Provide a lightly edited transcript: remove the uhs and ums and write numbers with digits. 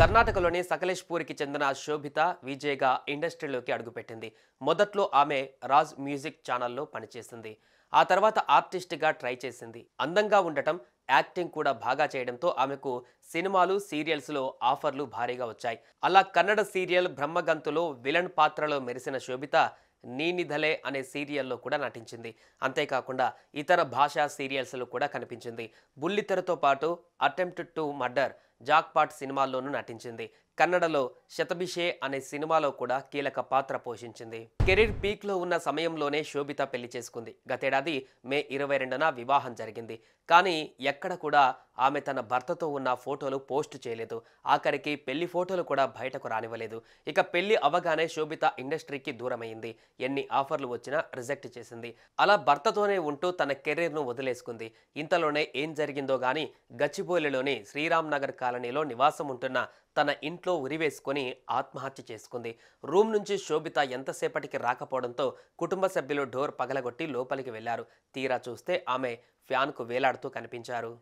కర్ణాటకలోని సకలేష్పూర్కి చెందిన శోభిత విజయ్గా ఇండస్ట్రీలోకి అడుగుపెట్టింది. మొదట్లో ఆమె రాజ్ మ్యూజిక్ ఛానల్లో పనిచేసింది. ఆ తర్వాత ఆర్టిస్ట్గా ట్రై చేసింది. అందంగా ఉండటం, యాక్టింగ్ కూడా బాగా చేయడంతో ఆమెకు సినిమాలు, సీరియల్స్లో ఆఫర్లు భారీగా వచ్చాయి. అలా కన్నడ సీరియల్ బ్రహ్మగంతులో విలన్ పాత్రలో మెరిసిన శోభిత నీనిధలే అనే సీరియల్లో కూడా నటించింది. అంతేకాకుండా ఇతర భాషా సీరియల్స్లో కూడా కనిపించింది. బుల్లితెరతో పాటు అటెంప్ట్ టు మర్డర్, జాక్పాట్ సినిమాల్లోనూ నటించింది. కన్నడలో శతభిషే అనే సినిమాలో కూడా కీలక పాత్ర పోషించింది. కెరీర్ పీక్లో ఉన్న సమయంలోనే శోభిత పెళ్లి చేసుకుంది. గతేడాది మే 22న వివాహం జరిగింది. కానీ ఎక్కడ కూడా ఆమె తన భర్తతో ఉన్న ఫోటోలు పోస్ట్ చేయలేదు. ఆఖరికి పెళ్లి ఫోటోలు కూడా బయటకు రానివ్వలేదు. ఇక పెళ్లి అవగానే శోభిత ఇండస్ట్రీకి దూరమైంది. ఎన్ని ఆఫర్లు వచ్చినా రిజెక్ట్ చేసింది. అలా భర్తతోనే ఉంటూ తన కెరీర్ను వదిలేసుకుంది. ఇంతలోనే ఏం జరిగిందో గానీ గచ్చిబౌలిలోని శ్రీరామ్ నగర్ కాలనీలో నివాసం ఉంటున్న తన ఇంట్లో ఉరివేసుకొని ఆత్మహత్య చేసుకుంది. రూమ్ నుంచి శోభిత ఎంతసేపటికి రాకపోవడంతో కుటుంబ సభ్యులు డోర్ పగలగొట్టి లోపలికి వెళ్లారు. తీరా చూస్తే ఆమె ఫ్యాన్కు వేలాడుతూ కనిపించారు.